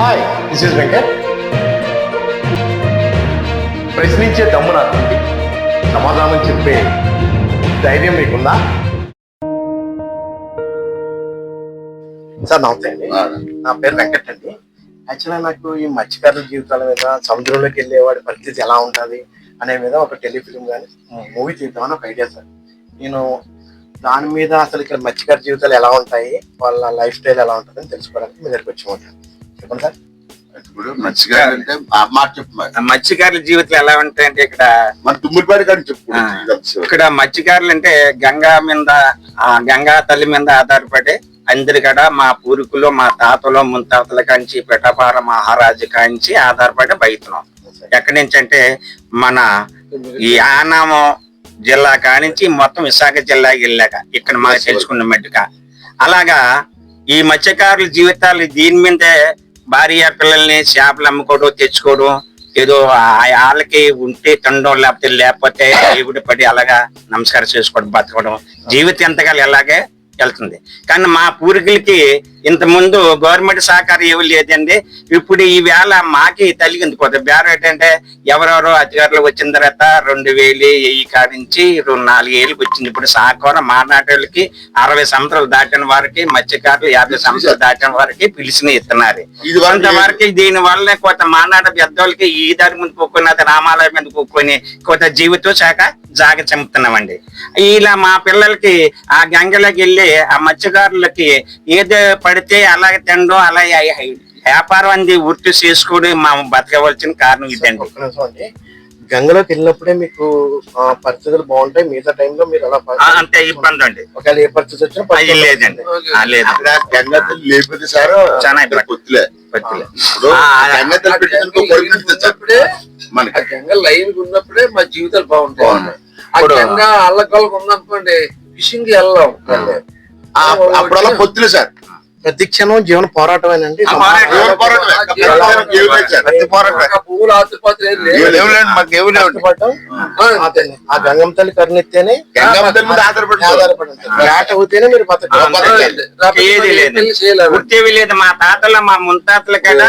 Hi, this is Venkat. ప్రశ్నించే దమ్ము నాకుంది, సమాధానం చెప్పే ధైర్యం మీకుందా? సార్ నమస్తే అండి. నా పేరు వెంకట్ అండి. యాక్చువల్గా నాకు ఈ మత్స్యకారుల జీవితాల మీద, సముద్రంలోకి వెళ్ళేవాడి పరిస్థితి ఎలా ఉంటుంది అనే మీద ఒక టెలిఫిలిం కానీ మూవీ తీద్దామని ఒక ఐడియా సార్. నేను దాని మీద అసలు ఇక్కడ మత్స్యకార జీవితాలు ఎలా ఉంటాయి, వాళ్ళ లైఫ్ స్టైల్ ఎలా ఉంటుంది అని తెలుసుకోవడానికి మీ దగ్గరికి వచ్చామంటారు. చెప్పండి సార్. ఇప్పుడు మత్స్యకారులు అంటే మాట చెప్పు. మత్స్యకారుల జీవితాలు ఎలా ఉంటాయంటే ఇక్కడ మన తుమ్మిడిపాడి కానీ చెప్పు. ఇక్కడ మత్స్యకారులు అంటే గంగా తల్లి మీద ఆధారపడి అందరి కూడా మా పూర్వీకులు, మా తాతలు, ముత్తాతల కాంచి, పిఠాపార మహారాజు కాంచి ఆధారపడి బయతున్నాం. ఎక్కడి నుంచి అంటే మన ఈ యానాము జిల్లా కానించి మొత్తం విశాఖ జిల్లాకి వెళ్ళాక ఇక్కడ మాకు తెలుసుకున్న మట్టుగా అలాగా ఈ మత్స్యకారుల జీవితాలు దీని మీదే భార్య పిల్లల్ని చేపలు అమ్ముకోవడం, తెచ్చుకోవడం, ఏదో వాళ్ళకి ఉంటే తినడం, లేకపోతే దేవుడి పడి అలాగా నమస్కారం చేసుకోవడం, బతకడం, జీవితం ఎంతకాలం ఎలాగే వెళ్తుంది. కానీ మా పూర్వీకులకి ఇంత ముందు గవర్నమెంట్ సహకారం ఏమి లేదండి. ఇప్పుడు ఈ వేళ మాకి తలిగింది పోతే బేరం ఏంటంటే ఎవరెవరో అధికారులు వచ్చిన తర్వాత 2000 కాడించి 4 ఏళ్ళకి వచ్చింది. ఇప్పుడు సహకారం మానాటోళ్ళకి 60 సంవత్సరాలు దాటిన వారికి, మత్స్యకారులు 50 సంవత్సరాలు దాటిన వారికి పిలిచిన ఇస్తున్నారు. కొంతవరకు దీని వల్ల కొంత మానాట పెద్దోళ్ళకి ఈ దారి ముందు కూకొని, రామాలయం మీద కూకొని కొంత జీవితం శాఖ జాగ చంపుతున్నామండి. ఇలా మా పిల్లలకి ఆ గంగలోకి వెళ్ళి ఆ మత్స్యకారులకి ఏదో పడితే అలాగే తినడం, అలా వ్యాపారం అంది వృత్తి చేసుకుని మా బతకవలసిన కారణం ఇదండి. గంగలోకి వెళ్ళినప్పుడే మీకు పరిస్థితులు బాగుంటాయి, మిగతా టైంలో మీరు అలా అంతే ఇబ్బంది అండి. ఒకవేళ ఏ పరిస్థితి వచ్చినా లేదండి, లేదు. లేకపోతే సార్ చాలా పొత్తులే మనకి గంగ లైన్ ఉన్నప్పుడే మా జీవితాలు బాగుంటాయి. ఆ గంగ అల్లకల్లకు ఉందనుకోండి, ఫిషింగ్ వెళ్ళాం. అప్పుడల్లా పొత్తులే సార్. ప్రతి క్షణం జీవన పోరాటమేనండి. పువ్వులు ఆతుపాత్ర ఆ గంగమ్మ తల్లి కరుణిస్తేనే, వేట అవుతేనే మీరు గుర్తేవి లేదు. మా తాతలు, మా ముత్తాతల కదా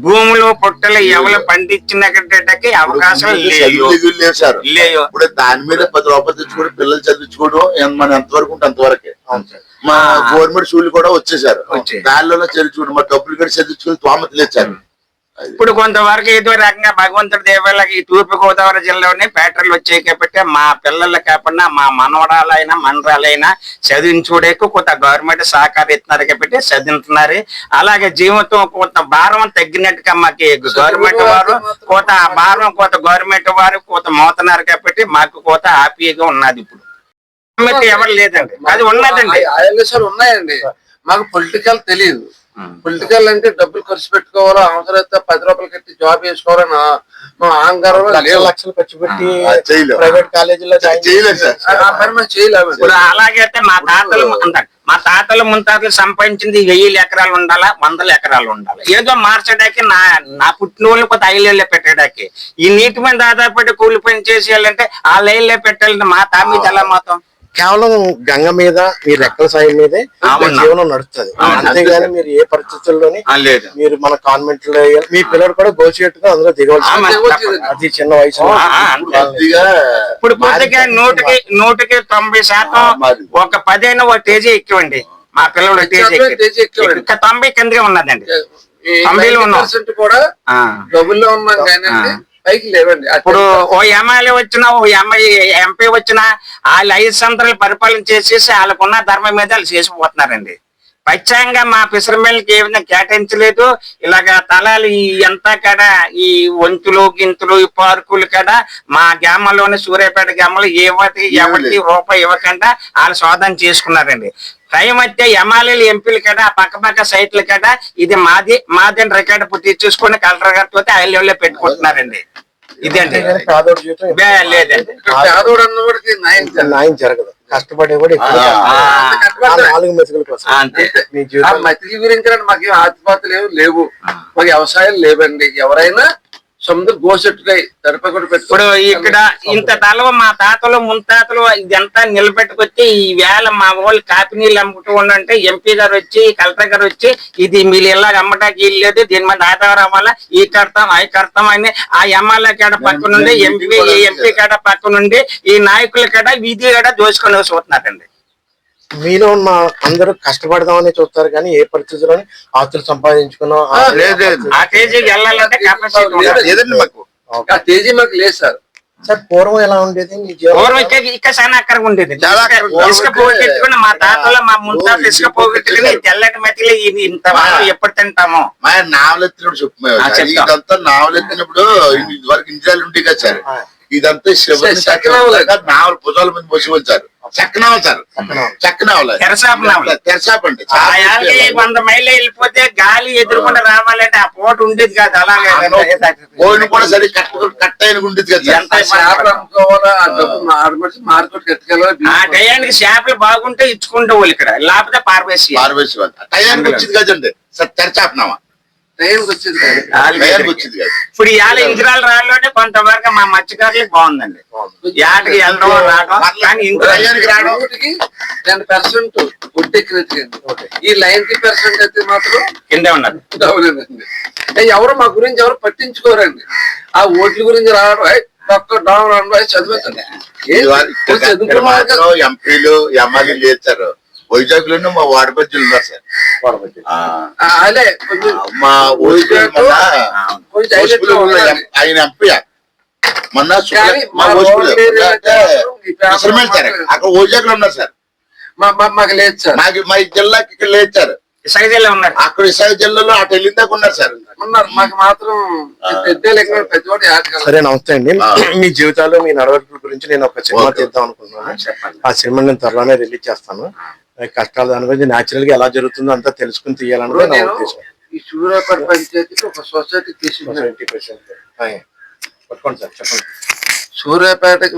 భూములు పుట్టలు ఎవరు పండించినకి అవకాశం లేవు సార్. ఇప్పుడు దాని మీద 10 రూపాయలు తెచ్చుకోవడం, పిల్లలు చదివించుకోవడం మన ఎంతవరకు ఉంటే అంతవరకే. మా గవర్నమెంట్ స్కూల్ కూడా వచ్చేసారు. దానిలో చదివించుకోండి, మా డబ్బులు కూడా చదివించుకుని తోమతి లేచారు. ఇప్పుడు కొంతవరకు ఏదో రకంగా భగవంతుడి దేవాలకి తూర్పు గోదావరి జిల్లాలోనే ఫ్యాక్టరీలు వచ్చాయి కాబట్టి మా పిల్లలు కాకుండా మా మనవరాలైనా మనరాలైనా చదివించుకోవడానికి కొంత గవర్నమెంట్ సహకారం ఇస్తున్నారు కాబట్టి చదువుతున్నారు. అలాగే జీవితం కొంత భారం తగ్గినట్టుగా మాకు గవర్నమెంట్ వారు కొంత భారం, కొంత గవర్నమెంట్ వారు కొంత మోతున్నారు కాబట్టి మాకు కొంత హ్యాపీగా ఉన్నది. ఇప్పుడు ఎవరు లేదండి, అది ఉన్నదండి. ఉన్నాయండి. మాకు పొలిటికల్ తెలియదు. పొలిటికల్ అంటే డబ్బులు ఖర్చు పెట్టుకోవాలో, అవసరమైతే 10 రూపాయలు కట్టి జాబ్ వేసుకోవాలని మా ఆంగారం లక్షలు ఖర్చు పెట్టి ప్రైవేట్ కాలేజీలో చేయలేము. అలాగైతే మా తాతలు ముత్తాతలు సంపాదించింది 1000 ఎకరాలు ఉండాలా, 100 ఎకరాలు ఉండాలి. ఏదో మార్చడానికి నా పుట్టిన వాళ్ళు కొంత 5 ఏళ్ళే పెట్టడానికి, ఈ నీటి మీద ఆధారపడి కూలి పని చేసేయాలంటే ఆ లైన్లే పెట్టాలంటే మా తా మీద ఎలా మాత్రం కేవలం గంగ మీద మీ రెక్కల సాయం మీదే జీవనం నడుస్తుంది. అంతేగాని మీరు ఏ పరిస్థితుల్లోని మీరు మన కాన్వెంట్ లో మీ పిల్లలు కూడా గోచిగట్టుగా అందులో దిగవలసి, అది చిన్న వయసు. ఇప్పుడు కొద్దిగా 100కి 90% ఒక 10 అయినా ఒక తేజీ ఎక్కువండి. మా పిల్లలు తేజీ 90 కిందగా ఉన్నదండి. 90% కూడా డబ్బుల్లో ఉన్నాం కానీ పైకి లేవండి. ఇప్పుడు ఓ ఎమ్మెల్యే వచ్చినా, ఓ ఎంపీ వచ్చినా వాళ్ళు 5 సంవత్సరాలు పరిపాలన చేసేసి వాళ్ళకున్న ధర్మం మీద వాళ్ళు చేసిపోతున్నారండి. పచ్చంగా మా ఫిషర్మెన్లకి ఏ విధంగా కేటాయించలేదు. ఇలాగ తలాలు ఎంత కదా ఈ వంతులు గింతులు ఈ పార్కులు కదా మా గ్రామంలోని సూర్యాపేట గ్రామంలో ఎవరికి రూపాయి ఇవ్వకుండా వాళ్ళు శోధన చేసుకున్నారండి. టైం అయితే ఎమ్మెల్యేలు, ఎంపీలు కదా పక్క సైట్లు కదా ఇది మాది అని రికార్డు పూర్తి చూసుకుని కలెక్టర్ గారితో 5 లెవెల్లో పెట్టుకుంటున్నారండి. ఇదేంటి లేదండి. పేదోడు అన్నవాడికి న్యాయం జరగదు. కష్టపడే కూడా 4 మెతుకుల కోసం మతికి గురించి మాకు ఆతిపాతలు ఏమి లేవు, మాకు వ్యవసాయాలు లేవండి. ఎవరైనా సముద్రం గోసెట్టుకాయ తడిపై కూడా ఇప్పుడు ఇక్కడ ఇంత తలవ మా తాతలు ముంతాతలు ఇదంతా నిలబెట్టుకొచ్చి ఈ వేళ మా వాళ్ళు కాపీ నీళ్ళు అమ్ముతూ ఉండంటే ఎంపీ గారు వచ్చి కలెక్టర్ గారు వచ్చి ఇది మీరు ఇలా అమ్మటానికి వీలు లేదు, దీని మీద ఆధారం అవ్వాలా, ఈ కడతాం అవి కడతాం అని ఆ ఎమ్మెల్యే కాడ పక్క నుండి ఎంపీ కాడ పక్క నుండి ఈ నాయకుల కాడ వీధి కాడ దోచుకొని చూస్తున్నారండి. మీలో ఉన్న అందరూ కష్టపడదామని చూస్తారు కానీ ఏ పరిస్థితుల్లోనే ఆస్తులు సంపాదించుకున్నా ఆ స్టేజీకి వెళ్ళాలంటే లేదండి మాకు ఆ తేజీ మాకు లేదు సార్. సార్ పూర్వం ఎలా ఉండేది మీ పూర్వం ఇక్కడ చాలా అక్కడికి ఉండేది. ఇసుక పోగొట్టుకుని మా తాతలో మా ముంతాతలు ఇసుక పోగొట్టుకుని తెల్లటి మట్టిలో ఇంత ఎప్పుడు తింటాము. మా నావలెత్తినప్పుడు చెప్పు ఇదంతా నావలెత్తినప్పుడు ఇది వరకు ఇంజనీర్లు ఉంటే కదా సార్, ఇదంతా నావల భుజాల మీద పోసి వచ్చారు. చక్కనావలు సార్, చక్కనావలు తెరసాపు అంటే 100 మైళ్ళు వెళ్ళిపోతే గాలి ఎదురుకుండా రావాలంటే ఆ పోటు ఉండేది కాదు. అలాగే పోయిన కూడా సరే కట్ అయిన ఉండేది కదా. చేపలు అమ్ముకోవాలా, ఆ డబ్బు మార్కెట్ కట్టుకెళ్ళాలి. ఆ టయానికి చేపలు బాగుంటే ఇచ్చుకుంటూ వాళ్ళు ఇక్కడ, లేకపోతే పారవేసి టయానికి వచ్చింది కదండి సార్ తెరచాపనామా టైంకి వచ్చింది. వచ్చింది కదా. ఇప్పుడు ఇవాళ ఇంద్రాల రాళ్ళలోనే కొంతవరకు మా మత్స్యకారులకు బాగుందండి. యాటికి వెళ్ళడం రావడం కానీ ఇంద్రాలకి రావడం 10% ఒట్టెక్కినట్టు, ఈ 90% అయితే మాత్రం కిందే ఉన్నది. అవునండి. ఎవరు మా గురించి ఎవరు పట్టించుకోరండి. ఆ ఓట్ల గురించి రావడం చదువుతుంది. ఎంపీలు ఎమ్మెల్యేలు చేస్తారు. వైజాగ్ లోనే మా వాడపత్రులు ఉన్నారు సార్. మా వైజాగ్ ఆయన ఎంపీ మొన్న అక్కడ వైజాగ్ లో ఉన్నారు సార్. మాకు లేదు సార్. మా జిల్లాకి ఇక్కడ లేదు సార్. విశాఖ జిల్లా ఉన్నారు. అక్కడ విశాఖ జిల్లాలో అటు వెళ్ళిందాక ఉన్నారు సార్. ఉన్నారు. మాకు మాత్రం సరే నమస్తే అండి. మీ జీవితాలు మీ నడవడికల గురించి నేను ఒక సినిమా తీద్దాం అనుకున్నాను. ఆ సినిమా నేను త్వరలోనే రిలీజ్ చేస్తాను. కష్టాలు దాని గురించి న్యాచురల్ గా ఎలా జరుగుతుందో అంతా తెలుసుకుని తీయాలనుకో నా ఉద్దేశం. ఈ సూర్యాపేట పంచాయతీకి ఒక సొసైటీ తీసుకుని పట్టుకోండి సార్, చెప్పండి. సూర్యాపేటకి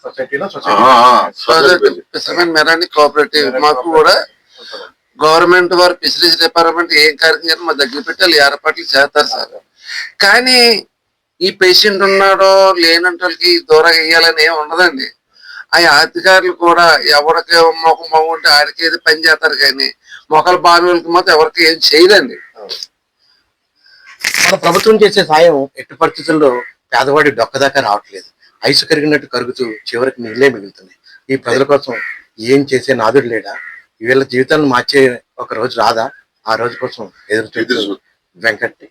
సొసైటీలో సొసైటీ ఫిషర్మెన్ మెరాని కోఆపరేటివ్ మాకు కూడా గవర్నమెంట్ వారు ఫిషరీస్ డిపార్ట్మెంట్ ఏం కార్యక్రమం మా దగ్గర పెట్టాలి ఏర్పాట్లు చేస్తారు సార్. కానీ ఈ పేషెంట్ ఉన్నాడో లేనంటోళ్ళకి దూరంగా వేయాలని ఏమి ఉండదండి. ఆ అధికారులు కూడా ఎవరికి మొఖం బాగుంటే ఆడికి ఏది పని చేస్తారు కానీ మొక్కలు బాగులకి మాత్రం ఎవరికి ఏం చేయదండి. మన ప్రభుత్వం చేసే సాయం ఎట్టి పరిస్థితుల్లో పేదవాడి డొక్కదాకా రావట్లేదు. ఐసు కరిగినట్టు కరుగుతూ చివరికి నీళ్ళే మిగులుతున్నాయి. ఈ ప్రజల కోసం ఏం చేసే నాదుడు లేడా? వీళ్ళ జీవితాలను మార్చే ఒక రోజు రాదా? ఆ రోజు కోసం ఎదురు చూస్తూ వెంకట్.